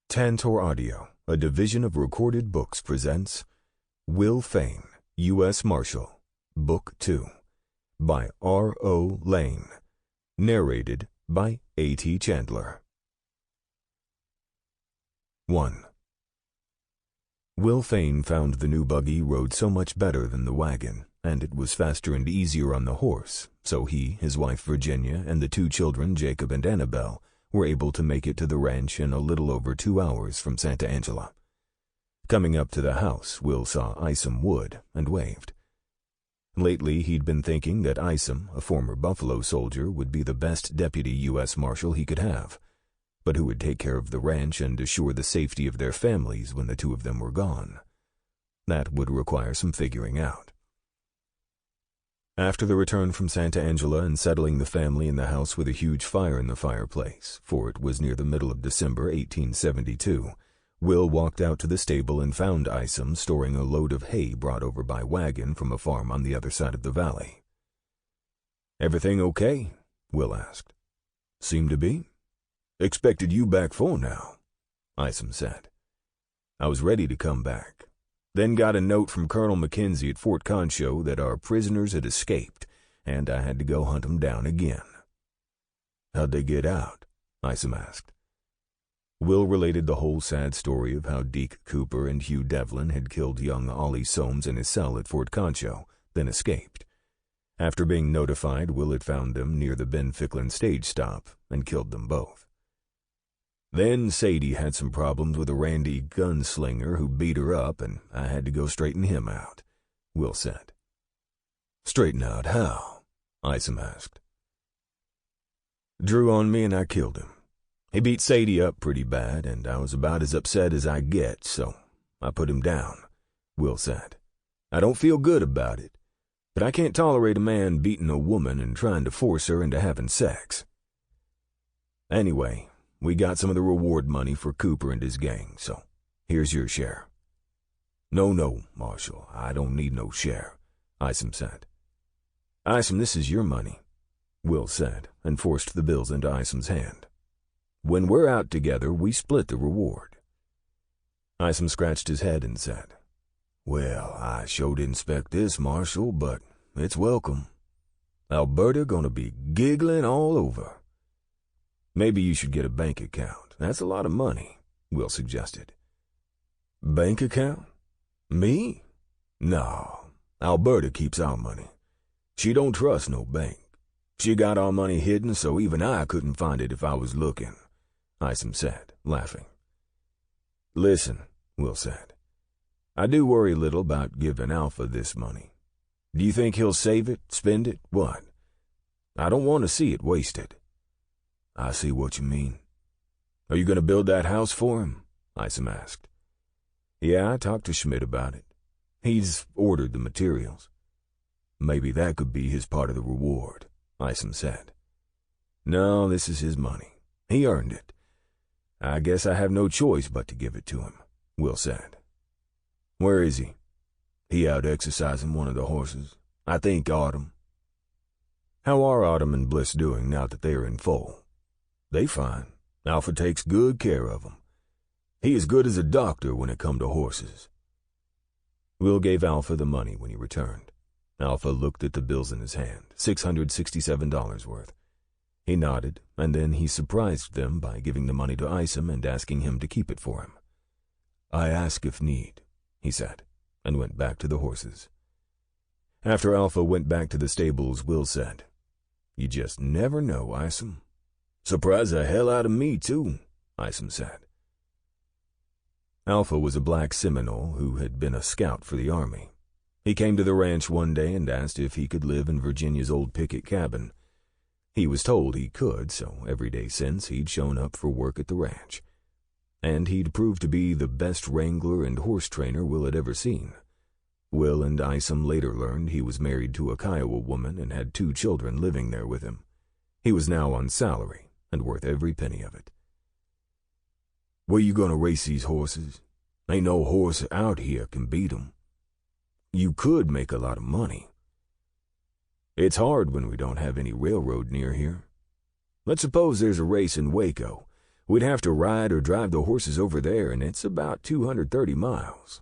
Tantor Audio, a division of Recorded Books, presents Will Fain, U.S. Marshal, Book 2, by R.O. Lane, narrated by A.T. Chandler. 1. Will Fain found the new buggy rode so much better than the wagon, and it was faster and easier on the horse, so he, his wife Virginia, and the two children, Jacob and Annabelle, were able to make it to the ranch in a little over 2 hours from Santa Angela. Coming up to the house, Will saw Isum Wood and waved. Lately, he'd been thinking that Isum, a former Buffalo soldier, would be the best deputy U.S. Marshal he could have, but who would take care of the ranch and assure the safety of their families when the two of them were gone. That would require some figuring out. After the return from Santa Angela and settling the family in the house with a huge fire in the fireplace, for it was near the middle of December 1872, Will walked out to the stable and found Isum storing a load of hay brought over by wagon from a farm on the other side of the valley. "Everything okay?" Will asked. "Seemed to be. Expected you back for now," Isum said. "I was ready to come back. Then got a note from Colonel Mackenzie at Fort Concho that our prisoners had escaped, and I had to go hunt them down again." "How'd they get out?" Isum asked. Will related the whole sad story of how Deke Cooper and Hugh Devlin had killed young Ollie Soames in his cell at Fort Concho, then escaped. After being notified, Will had found them near the Ben Ficklin stage stop and killed them both. "Then Sadie had some problems with a randy gunslinger who beat her up, and I had to go straighten him out," Will said. "Straighten out how?" Isum asked. "Drew on me and I killed him. He beat Sadie up pretty bad, and I was about as upset as I get, so I put him down," Will said. "I don't feel good about it, but I can't tolerate a man beating a woman and trying to force her into having sex. Anyway, we got some of the reward money for Cooper and his gang, so here's your share." No, Marshal, I don't need no share," Isum said. "Isum, this is your money," Will said, and forced the bills into Isum's hand. "When we're out together, we split the reward." Isum scratched his head and said, "Well, I sure didn't expect this, Marshal, but it's welcome. Alberta gonna be giggling all over." "Maybe you should get a bank account. That's a lot of money," Will suggested. "Bank account? Me? No, Alberta keeps our money. She don't trust no bank. She got our money hidden so even I couldn't find it if I was looking," Isum said, laughing. "Listen," Will said, "I do worry a little about giving Alpha this money. Do you think he'll save it, spend it, what? I don't want to see it wasted." "I see what you mean. Are you going to build that house for him?" Isum asked. "Yeah, I talked to Schmidt about it. He's ordered the materials." "Maybe that could be his part of the reward," Isum said. "No, this is his money. He earned it. I guess I have no choice but to give it to him," Will said. "Where is he?" "He out exercising one of the horses. I think Autumn." "How are Autumn and Bliss doing now that they are in foal?" "They fine. Alpha takes good care of them. He is good as a doctor when it come to horses." Will gave Alpha the money when he returned. Alpha looked at the bills in his hand, $667 worth. He nodded, and then he surprised them by giving the money to Isum and asking him to keep it for him. "I ask if need," he said, and went back to the horses. After Alpha went back to the stables, Will said, "You just never know, Isum." "Surprised the hell out of me, too," Isum said. Alpha was a black Seminole who had been a scout for the Army. He came to the ranch one day and asked if he could live in Virginia's old picket cabin. He was told he could, so every day since he'd shown up for work at the ranch. And he'd proved to be the best wrangler and horse trainer Will had ever seen. Will and Isum later learned he was married to a Kiowa woman and had 2 children living there with him. He was now on salary and worth every penny of it. "Where you gonna race these horses? Ain't no horse out here can beat 'em. You could make a lot of money." "It's hard when we don't have any railroad near here. Let's suppose there's a race in Waco. We'd have to ride or drive the horses over there, and it's about 230 miles.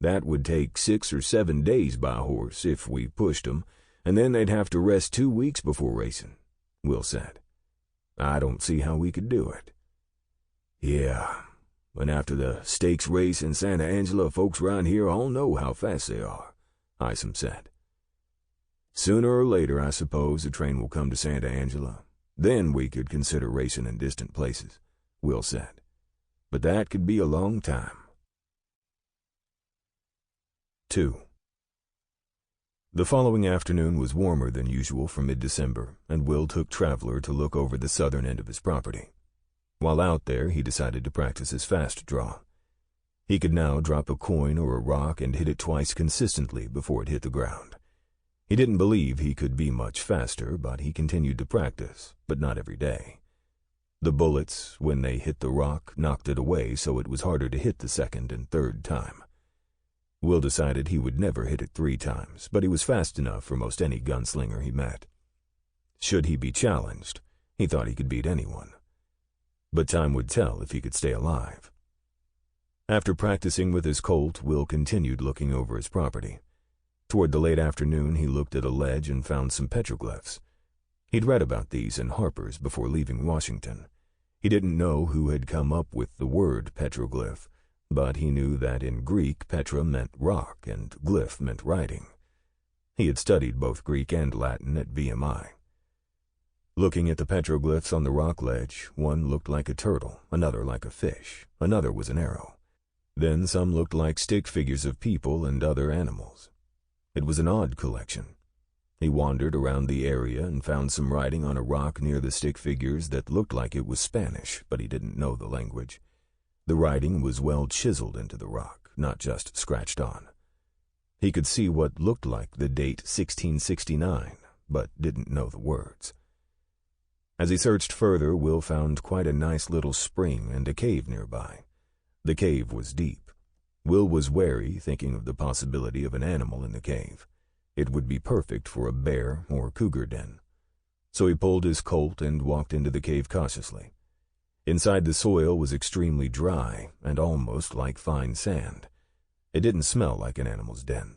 That would take 6 or 7 days by horse if we pushed 'em, and then they'd have to rest 2 weeks before racing," Will said. "I don't see how we could do it." "Yeah, and after the stakes race in Santa Angela, folks around here all know how fast they are," Isum said. "Sooner or later, I suppose, the train will come to Santa Angela. Then we could consider racing in distant places," Will said. "But that could be a long time." 2. The following afternoon was warmer than usual for mid-December, and Will took Traveler to look over the southern end of his property. While out there, he decided to practice his fast draw. He could now drop a coin or a rock and hit it twice consistently before it hit the ground. He didn't believe he could be much faster, but he continued to practice, but not every day. The bullets, when they hit the rock, knocked it away, so it was harder to hit the second and third time. Will decided he would never hit it 3 times, but he was fast enough for most any gunslinger he met. Should he be challenged, he thought he could beat anyone. But time would tell if he could stay alive. After practicing with his Colt, Will continued looking over his property. Toward the late afternoon, he looked at a ledge and found some petroglyphs. He'd read about these in Harper's before leaving Washington. He didn't know who had come up with the word petroglyph, but he knew that in Greek petra meant rock and glyph meant writing. He had studied both Greek and Latin at VMI. Looking at the petroglyphs on the rock ledge, one looked like a turtle, another like a fish, another was an arrow. Then some looked like stick figures of people and other animals. It was an odd collection. He wandered around the area and found some writing on a rock near the stick figures that looked like it was Spanish, but he didn't know the language. The writing was well chiseled into the rock, not just scratched on. He could see what looked like the date 1669, but didn't know the words. As he searched further, Will found quite a nice little spring and a cave nearby. The cave was deep. Will was wary, thinking of the possibility of an animal in the cave. It would be perfect for a bear or cougar den. So he pulled his Colt and walked into the cave cautiously. Inside, the soil was extremely dry and almost like fine sand. It didn't smell like an animal's den.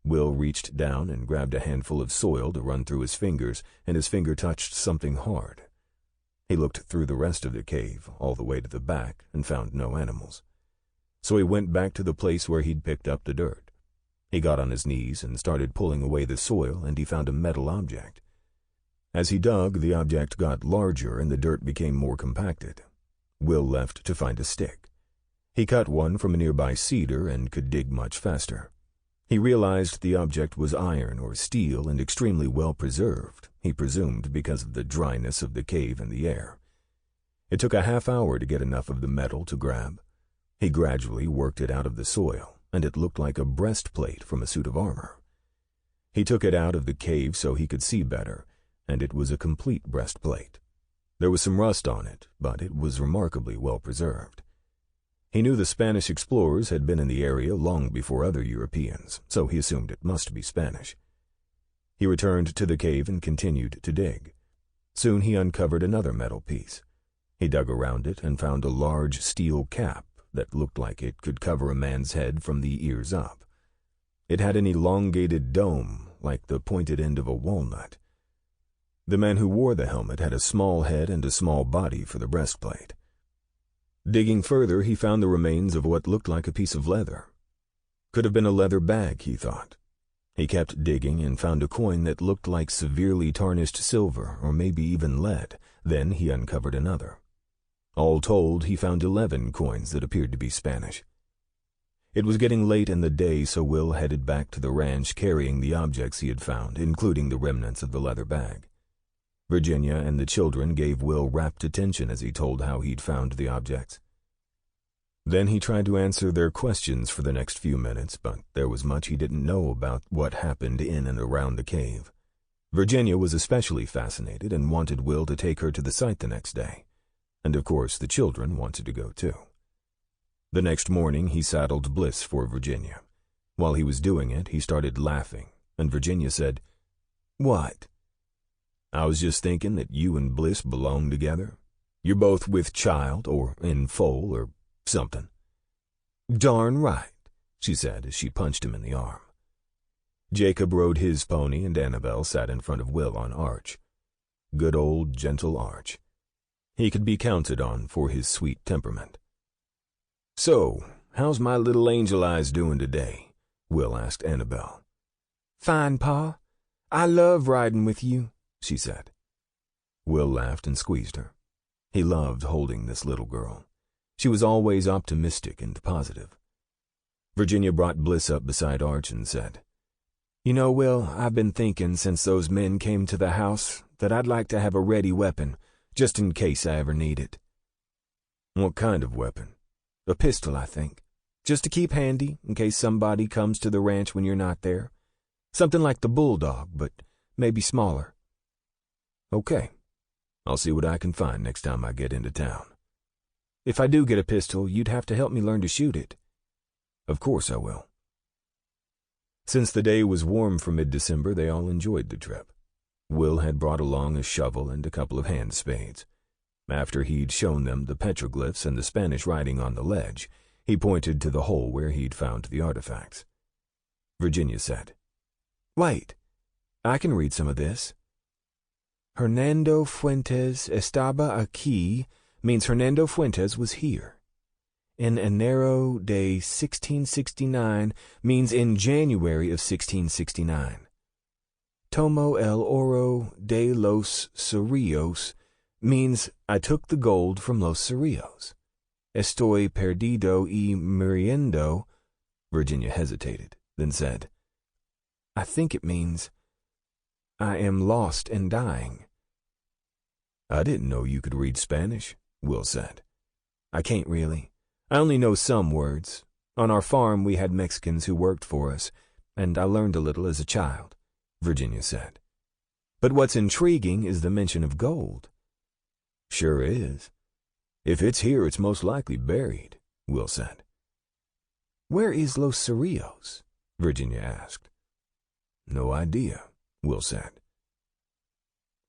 Will reached down and grabbed a handful of soil to run through his fingers, and his finger touched something hard. He looked through the rest of the cave, all the way to the back, and found no animals. So he went back to the place where he'd picked up the dirt. He got on his knees and started pulling away the soil, and he found a metal object. As he dug, the object got larger and the dirt became more compacted. Will left to find a stick. He cut one from a nearby cedar and could dig much faster. He realized the object was iron or steel and extremely well preserved, he presumed because of the dryness of the cave and the air. It took a half-hour to get enough of the metal to grab. He gradually worked it out of the soil, and it looked like a breastplate from a suit of armor. He took it out of the cave so he could see better, and it was a complete breastplate. There was some rust on it, but it was remarkably well preserved. He knew the Spanish explorers had been in the area long before other Europeans, so he assumed it must be Spanish. He returned to the cave and continued to dig. Soon he uncovered another metal piece. He dug around it and found a large steel cap that looked like it could cover a man's head from the ears up. It had an elongated dome, like the pointed end of a walnut. The man who wore the helmet had a small head and a small body for the breastplate. Digging further, he found the remains of what looked like a piece of leather. Could have been a leather bag, he thought. He kept digging and found a coin that looked like severely tarnished silver or maybe even lead. Then he uncovered another. All told, he found 11 coins that appeared to be Spanish. It was getting late in the day, so Will headed back to the ranch carrying the objects he had found, including the remnants of the leather bag. Virginia and the children gave Will rapt attention as he told how he'd found the objects. Then he tried to answer their questions for the next few minutes, but there was much he didn't know about what happened in and around the cave. Virginia was especially fascinated and wanted Will to take her to the site the next day. And of course the children wanted to go too. The next morning he saddled Bliss for Virginia. While he was doing it, he started laughing, and Virginia said, "What?" "I was just thinking that you and Bliss belong together. You're both with child, or in foal, or something." "Darn right," she said as she punched him in the arm. Jacob rode his pony and Annabelle sat in front of Will on Arch. Good old gentle Arch. He could be counted on for his sweet temperament. "So, how's my little angel eyes doing today?" Will asked Annabelle. "Fine, Pa. I love riding with you," she said. Will laughed and squeezed her. He loved holding this little girl. She was always optimistic and positive. Virginia brought Bliss up beside Arch and said, "You know, Will, I've been thinking since those men came to the house that I'd like to have a ready weapon, just in case I ever need it." "What kind of weapon?" "A pistol, I think. Just to keep handy, in case somebody comes to the ranch when you're not there. Something like the bulldog, but maybe smaller." "Okay. I'll see what I can find next time I get into town." "If I do get a pistol, you'd have to help me learn to shoot it." "Of course I will." Since the day was warm for mid-December, they all enjoyed the trip. Will had brought along a shovel and a couple of hand spades. After he'd shown them the petroglyphs and the Spanish writing on the ledge, he pointed to the hole where he'd found the artifacts. Virginia said, "Wait, I can read some of this. Hernando Fuentes estaba aquí means Hernando Fuentes was here. En enero de 1669 means in January of 1669. Tomo el oro de los Cerrillos means I took the gold from los Cerrillos. Estoy perdido y muriendo." Virginia hesitated, then said, "I think it means I am lost and dying." "I didn't know you could read Spanish," Will said. "I can't really. I only know some words. On our farm we had Mexicans who worked for us, and I learned a little as a child," Virginia said. "But what's intriguing is the mention of gold." "Sure is. If it's here, it's most likely buried," Will said. "Where is Los Cerrillos?" Virginia asked. "No idea," Will said.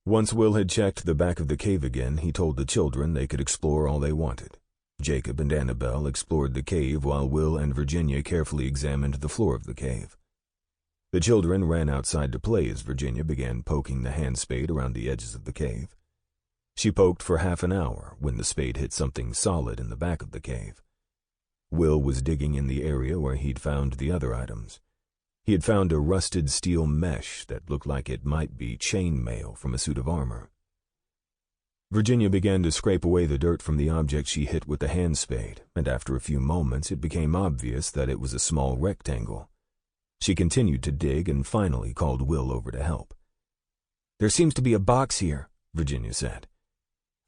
Once Will had checked the back of the cave again, he told the children they could explore all they wanted. Jacob and Annabelle explored the cave while Will and Virginia carefully examined the floor of the cave. The children ran outside to play as Virginia began poking the hand spade around the edges of the cave. She poked for half an hour when the spade hit something solid in the back of the cave. Will was digging in the area where he'd found the other items. He had found a rusted steel mesh that looked like it might be chain mail from a suit of armor. Virginia began to scrape away the dirt from the object she hit with the hand spade, and after a few moments it became obvious that it was a small rectangle. She continued to dig and finally called Will over to help. "There seems to be a box here," Virginia said.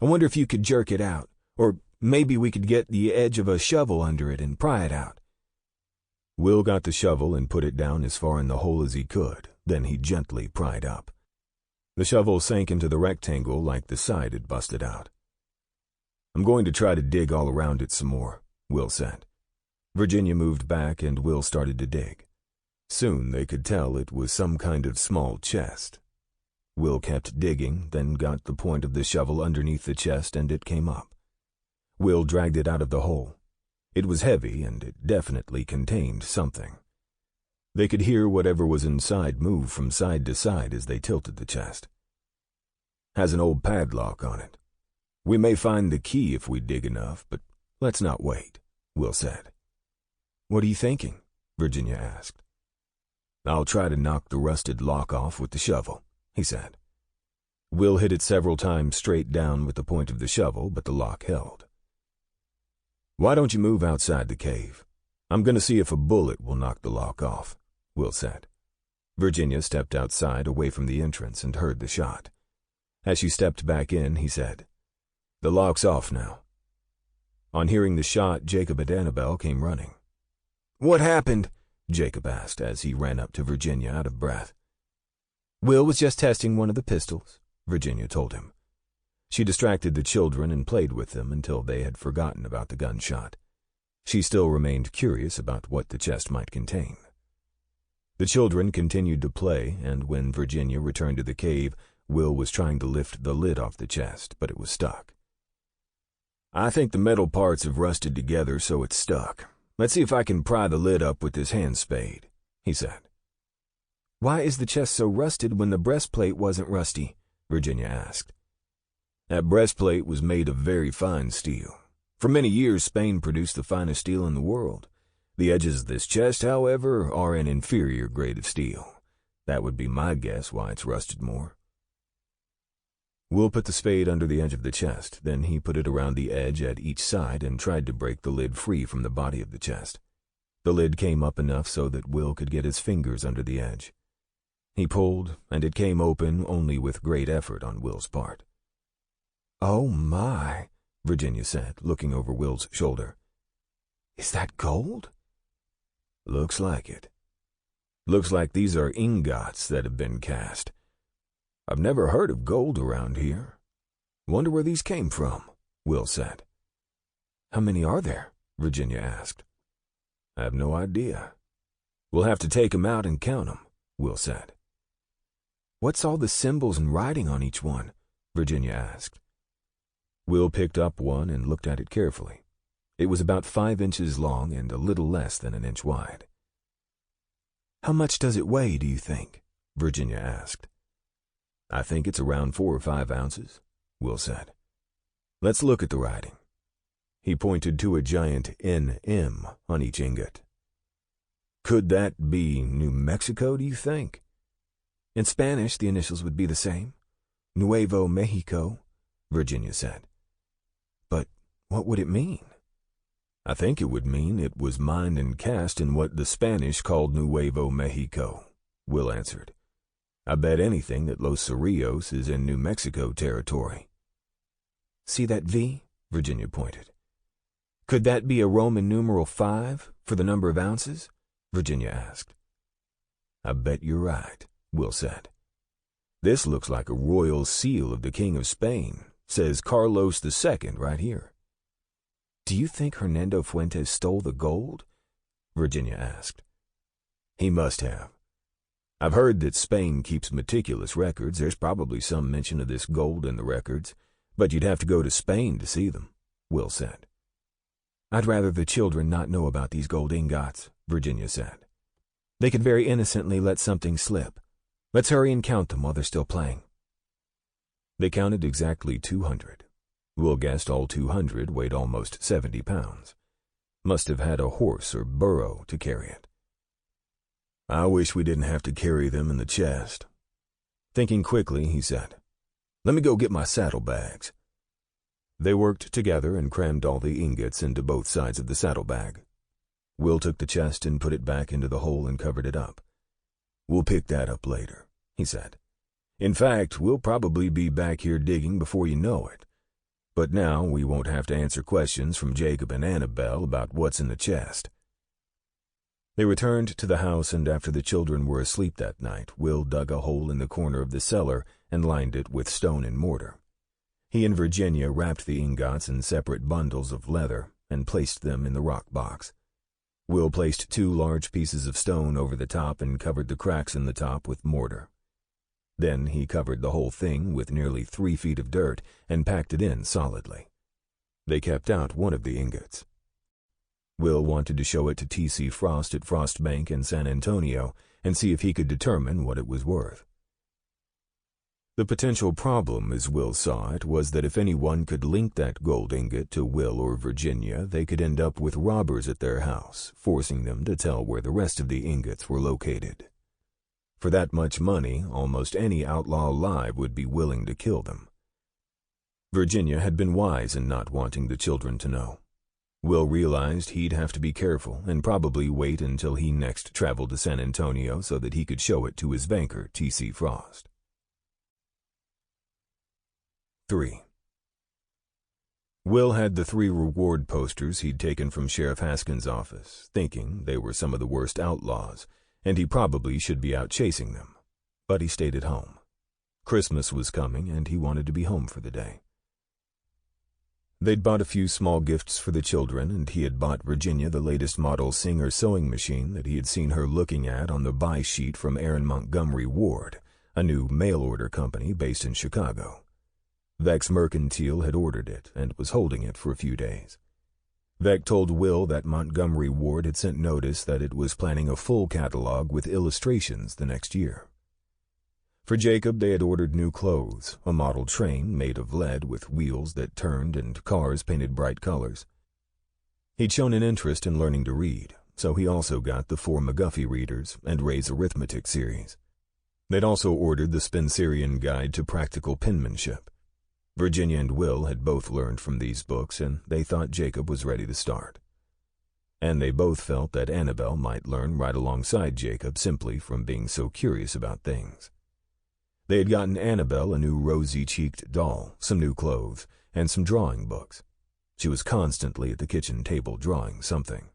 "I wonder if you could jerk it out, or maybe we could get the edge of a shovel under it and pry it out." Will got the shovel and put it down as far in the hole as he could, then he gently pried up. The shovel sank into the rectangle like the side had busted out. "I'm going to try to dig all around it some more," Will said. Virginia moved back and Will started to dig. Soon they could tell it was some kind of small chest. Will kept digging, then got the point of the shovel underneath the chest and it came up. Will dragged it out of the hole. It was heavy and it definitely contained something. They could hear whatever was inside move from side to side as they tilted the chest. "Has an old padlock on it. We may find the key if we dig enough, but let's not wait," Will said. "What are you thinking?" Virginia asked. "I'll try to knock the rusted lock off with the shovel," he said. Will hit it several times straight down with the point of the shovel, but the lock held. "Why don't you move outside the cave? I'm going to see if a bullet will knock the lock off," Will said. Virginia stepped outside away from the entrance and heard the shot. As she stepped back in, he said, "The lock's off now." On hearing the shot, Jacob and Annabelle came running. "What happened?" Jacob asked as he ran up to Virginia out of breath. "Will was just testing one of the pistols," Virginia told him. She distracted the children and played with them until they had forgotten about the gunshot. She still remained curious about what the chest might contain. The children continued to play, and when Virginia returned to the cave, Will was trying to lift the lid off the chest, but it was stuck. I think the metal parts have rusted together so it's stuck. Let's see if I can pry the lid up with this hand spade, he said. Why is the chest so rusted when the breastplate wasn't rusty? Virginia asked. That breastplate was made of very fine steel. For many years, Spain produced the finest steel in the world. The edges of this chest, however, are an inferior grade of steel. That would be my guess why it's rusted more. Will put the spade under the edge of the chest, then he put it around the edge at each side and tried to break the lid free from the body of the chest. The lid came up enough so that Will could get his fingers under the edge. He pulled, and it came open only with great effort on Will's part. "Oh, my," Virginia said, looking over Will's shoulder. "Is that gold?" "Looks like it. Looks like these are ingots that have been cast. I've never heard of gold around here. Wonder where these came from," Will said. "How many are there?" Virginia asked. "I have no idea. We'll have to take 'em out and count 'em," Will said. "What's all the symbols and writing on each one?" Virginia asked. Will picked up one and looked at it carefully. It was about 5 inches long and a little less than an inch wide. "How much does it weigh, do you think?" Virginia asked. "I think it's around 4 or 5 ounces," Will said. "Let's look at the writing." He pointed to a giant NM on each ingot. "Could that be New Mexico, do you think?" "In Spanish, the initials would be the same. Nuevo Mexico," Virginia said. "But what would it mean?" "I think it would mean it was mined and cast in what the Spanish called Nuevo Mexico," Will answered. "I bet anything that Los Cerrillos is in New Mexico territory." "See that V?" Virginia pointed. "Could that be a Roman numeral 5 for the number of ounces?" Virginia asked. "I bet you're right," Will said. "This looks like a royal seal of the King of Spain. Says Carlos II right here." "Do you think Hernando Fuentes stole the gold?" Virginia asked. "He must have. I've heard that Spain keeps meticulous records. There's probably some mention of this gold in the records, but you'd have to go to Spain to see them," Will said. "I'd rather the children not know about these gold ingots," Virginia said. "They could very innocently let something slip. Let's hurry and count them while they're still playing." They counted exactly 200. Will guessed all 200 weighed almost 70 pounds. Must have had a horse or burro to carry it. "I wish we didn't have to carry them in the chest." Thinking quickly, he said, "Let me go get my saddlebags." They worked together and crammed all the ingots into both sides of the saddlebag. Will took the chest and put it back into the hole and covered it up. "We'll pick that up later," he said. "In fact, we'll probably be back here digging before you know it. But now we won't have to answer questions from Jacob and Annabelle about what's in the chest." They returned to the house, and after the children were asleep that night, Will dug a hole in the corner of the cellar and lined it with stone and mortar. He and Virginia wrapped the ingots in separate bundles of leather and placed them in the rock box. Will placed 2 large pieces of stone over the top and covered the cracks in the top with mortar. Then he covered the whole thing with nearly 3 feet of dirt and packed it in solidly. They kept out one of the ingots. Will wanted to show it to T.C. Frost at Frost Bank in San Antonio and see if he could determine what it was worth. The potential problem, as Will saw it, was that if anyone could link that gold ingot to Will or Virginia, they could end up with robbers at their house, forcing them to tell where the rest of the ingots were located. For that much money, almost any outlaw alive would be willing to kill them. Virginia had been wise in not wanting the children to know. Will realized he'd have to be careful and probably wait until he next traveled to San Antonio so that he could show it to his banker, T.C. Frost. 3. Will had the 3 reward posters he'd taken from Sheriff Haskins' office, thinking they were some of the worst outlaws, and he probably should be out chasing them. But he stayed at home. Christmas was coming, and he wanted to be home for the day. They'd bought a few small gifts for the children, and he had bought Virginia the latest model Singer sewing machine that he had seen her looking at on the buy sheet from Aaron Montgomery Ward, a new mail-order company based in Chicago. Vex Mercantile had ordered it and was holding it for a few days. Vex told Will that Montgomery Ward had sent notice that it was planning a full catalog with illustrations the next year. For Jacob, they had ordered new clothes, a model train made of lead with wheels that turned and cars painted bright colors. He'd shown an interest in learning to read, so he also got the 4 McGuffey readers and Ray's arithmetic series. They'd also ordered the Spencerian Guide to Practical Penmanship. Virginia and Will had both learned from these books, and they thought Jacob was ready to start. And they both felt that Annabelle might learn right alongside Jacob simply from being so curious about things. They had gotten Annabelle a new rosy-cheeked doll, some new clothes, and some drawing books. She was constantly at the kitchen table drawing something.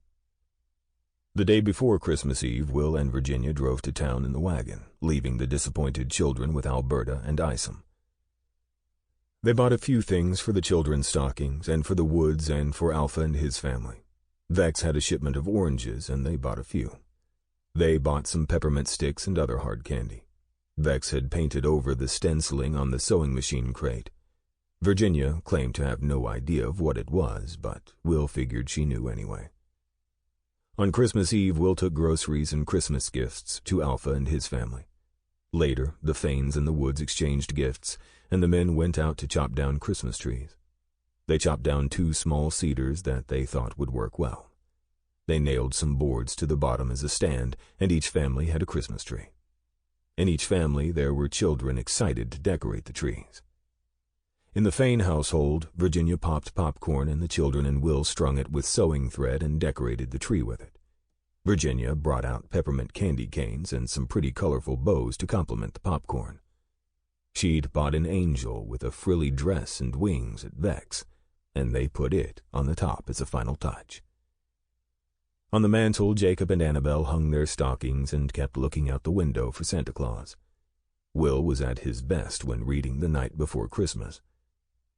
The day before Christmas Eve, Will and Virginia drove to town in the wagon, leaving the disappointed children with Alberta and Isum. They bought a few things for the children's stockings and for the Woods and for Alpha and his family. Vex had a shipment of oranges, and they bought a few. They bought some peppermint sticks and other hard candy. Vex had painted over the stenciling on the sewing machine crate. Virginia claimed to have no idea of what it was, but Will figured she knew anyway. On Christmas Eve, Will took groceries and Christmas gifts to Alpha and his family. Later, the Fains and the Woods exchanged gifts, and the men went out to chop down Christmas trees. They chopped down 2 small cedars that they thought would work well. They nailed some boards to the bottom as a stand, and each family had a Christmas tree. In each family there were children excited to decorate the trees. In the Fain household, Virginia popped popcorn, and the children and Will strung it with sewing thread and decorated the tree with it. Virginia brought out peppermint candy canes and some pretty colorful bows to complement the popcorn. She'd bought an angel with a frilly dress and wings at Vex, and they put it on the top as a final touch. On the mantel, Jacob and Annabelle hung their stockings and kept looking out the window for Santa Claus. Will was at his best when reading The Night Before Christmas.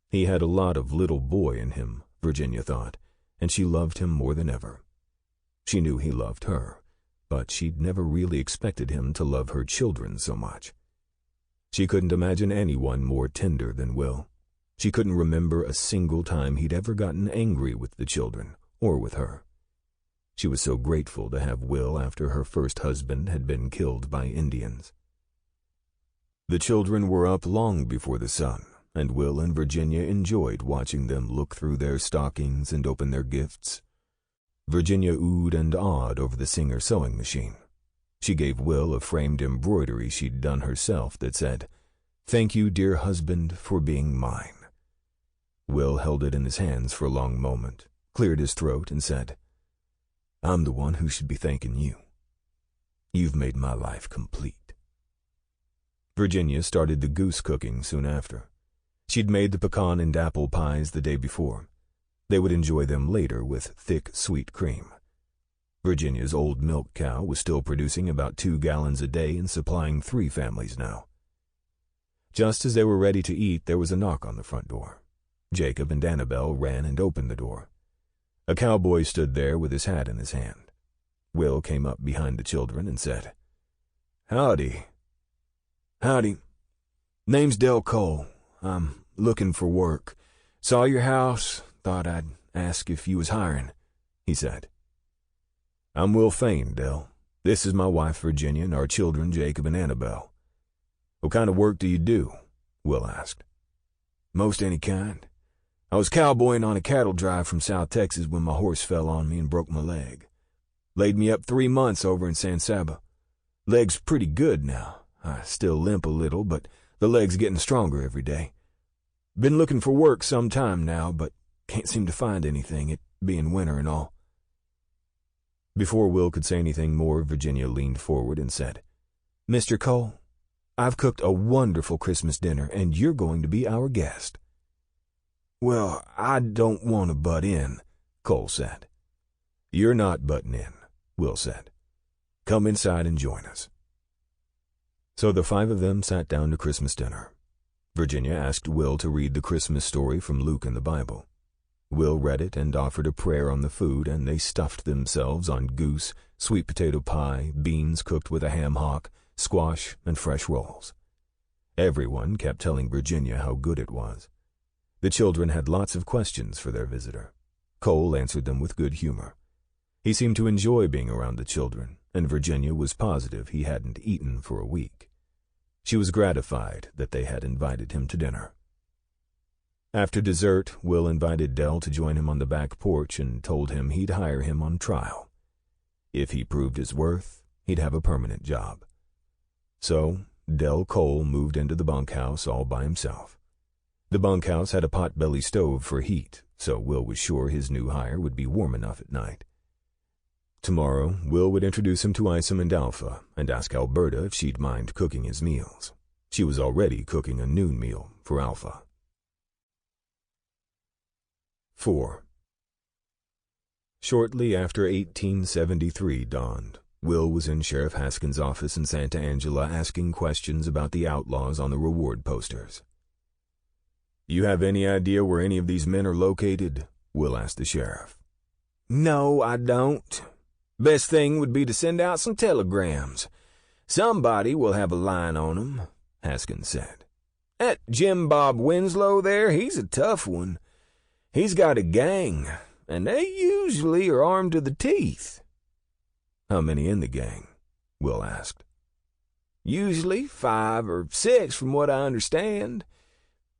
He had a lot of little boy in him, Virginia thought, and she loved him more than ever. She knew he loved her, but she'd never really expected him to love her children so much. She couldn't imagine anyone more tender than Will. She couldn't remember a single time he'd ever gotten angry with the children, or with her. She was so grateful to have Will after her first husband had been killed by Indians. The children were up long before the sun, and Will and Virginia enjoyed watching them look through their stockings and open their gifts. Virginia oohed and awed over the Singer sewing machine. She gave Will a framed embroidery she'd done herself that said, "Thank you, dear husband, for being mine." Will held it in his hands for a long moment, cleared his throat, and said, "I'm the one who should be thanking you. You've made my life complete." Virginia started the goose cooking soon after. She'd made the pecan and apple pies the day before. They would enjoy them later with thick, sweet cream. Virginia's old milk cow was still producing about 2 gallons a day and supplying 3 families now. Just as they were ready to eat, there was a knock on the front door. Jacob and Annabelle ran and opened the door. A cowboy stood there with his hat in his hand. Will came up behind the children and said, "Howdy." "Howdy. Name's Del Cole. I'm looking for work. Saw your house. Thought I'd ask if you was hiring," he said. "I'm Will Fain, Del. This is my wife, Virginia, and our children, Jacob and Annabelle." "What kind of work do you do?" Will asked. "Most any kind. I was cowboying on a cattle drive from South Texas when my horse fell on me and broke my leg. Laid me up 3 months over in San Saba. Leg's pretty good now. I still limp a little, but the leg's getting stronger every day. Been looking for work some time now, but can't seem to find anything, it being winter and all." Before Will could say anything more, Virginia leaned forward and said, "Mr. Cole, I've cooked a wonderful Christmas dinner, and you're going to be our guest." "Well, I don't want to butt in," Cole said. "You're not butting in," Will said. "Come inside and join us." So the 5 of them sat down to Christmas dinner. Virginia asked Will to read the Christmas story from Luke in the Bible. Will read it and offered a prayer on the food, and they stuffed themselves on goose, sweet potato pie, beans cooked with a ham hock, squash, and fresh rolls. Everyone kept telling Virginia how good it was. The children had lots of questions for their visitor. Cole answered them with good humor. He seemed to enjoy being around the children, and Virginia was positive he hadn't eaten for a week. She was gratified that they had invited him to dinner. After dessert, Will invited Dell to join him on the back porch and told him he'd hire him on trial. If he proved his worth, he'd have a permanent job. So, Dell Cole moved into the bunkhouse all by himself. The bunkhouse had a pot-belly stove for heat, so Will was sure his new hire would be warm enough at night. Tomorrow, Will would introduce him to Isum and Alpha and ask Alberta if she'd mind cooking his meals. She was already cooking a noon meal for Alpha. 4. Shortly after 1873 dawned, Will was in Sheriff Haskins' office in Santa Angela asking questions about the outlaws on the reward posters. "You have any idea where any of these men are located?" Will asked the sheriff. "No, I don't. Best thing would be to send out some telegrams. Somebody will have a line on 'em," Haskins said. "That Jim Bob Winslow there, he's a tough one. He's got a gang, and they usually are armed to the teeth." "How many in the gang?" Will asked. "Usually 5 or 6 from what I understand.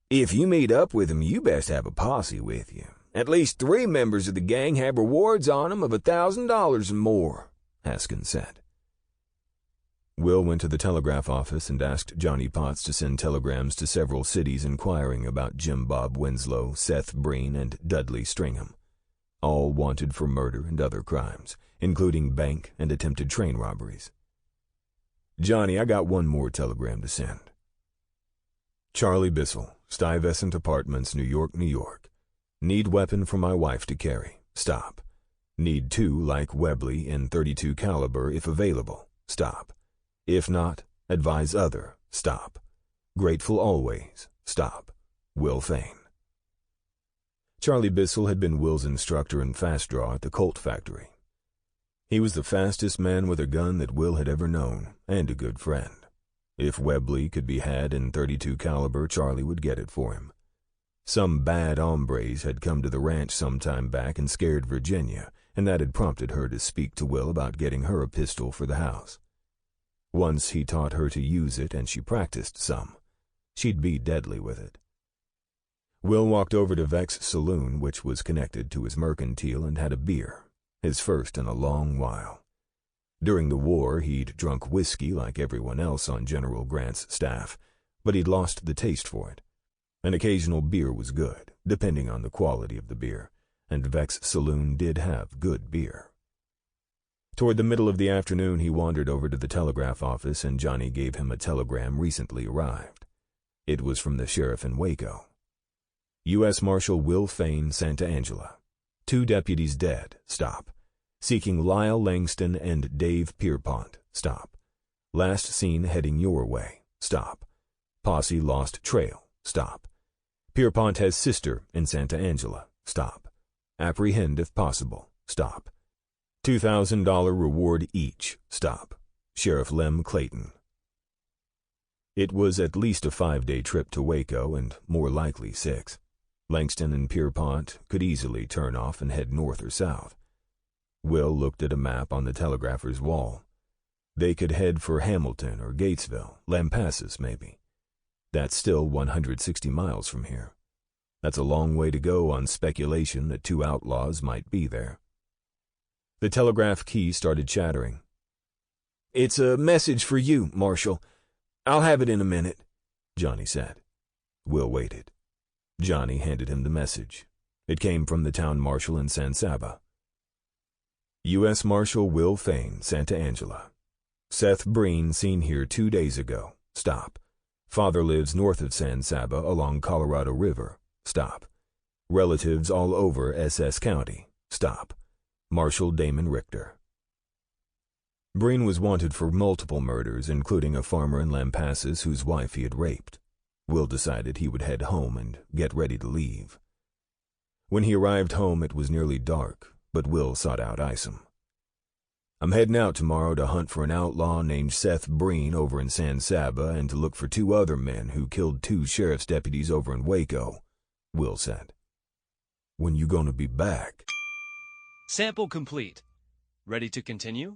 If you meet up with 'em, you best have a posse with you. At least 3 members of the gang have rewards on 'em of $1,000 and more," Haskins said. Will went to the telegraph office and asked Johnny Potts to send telegrams to several cities inquiring about Jim Bob Winslow, Seth Breen, and Dudley Stringham, all wanted for murder and other crimes, including bank and attempted train robberies. "Johnny, I got one more telegram to send. Charlie Bissell, Stuyvesant Apartments, New York, New York. Need weapon for my wife to carry. Stop. Need 2 like Webley in .32 caliber if available. Stop. If not, advise other. Stop. Grateful always. Stop. Will Fain." Charlie Bissell had been Will's instructor in fast draw at the Colt factory. He was the fastest man with a gun that Will had ever known, and a good friend. If Webley could be had in .32 caliber, Charlie would get it for him. Some bad hombres had come to the ranch some time back and scared Virginia, and that had prompted her to speak to Will about getting her a pistol for the house. Once he taught her to use it and she practiced some. She'd be deadly with it. Will walked over to Vec's saloon, which was connected to his mercantile, and had a beer, his first in a long while. During the war, he'd drunk whiskey like everyone else on General Grant's staff, but he'd lost the taste for it. An occasional beer was good, depending on the quality of the beer, and Vec's saloon did have good beer. Toward the middle of the afternoon, he wandered over to the telegraph office, and Johnny gave him a telegram recently arrived. It was from the sheriff in Waco. U.S. Marshal Will Fain, Santa Angela. 2 deputies dead. Stop. Seeking Lyle Langston and Dave Pierpont. Stop. Last seen heading your way. Stop. Posse lost trail. Stop. Pierpont has sister in Santa Angela. Stop. Apprehend if possible. Stop. $2,000 reward each. Stop. Sheriff Lem Clayton. It was at least a 5-day trip to Waco, and more likely 6. Langston and Pierpont could easily turn off and head north or south. Will looked at a map on the telegrapher's wall. They could head for Hamilton or Gatesville, Lampasas maybe. That's still 160 miles from here. That's a long way to go on speculation that 2 outlaws might be there. The telegraph key started chattering. "It's a message for you, Marshal. I'll have it in a minute," Johnny said. Will waited. Johnny handed him the message. It came from the town marshal in San Saba. U.S. Marshal Will Fain, Santa Angela. Seth Breen seen here 2 days ago. Stop. Father lives north of San Saba along Colorado River. Stop. Relatives all over SS County. Stop. Marshal Damon Richter. Breen was wanted for multiple murders, including a farmer in Lampasas whose wife he had raped. Will decided he would head home and get ready to leave. When he arrived home, it was nearly dark, but Will sought out Isum. "I'm heading out tomorrow to hunt for an outlaw named Seth Breen over in San Saba and to look for 2 other men who killed 2 sheriff's deputies over in Waco," Will said. When you gonna be back? Sample complete. Ready to continue?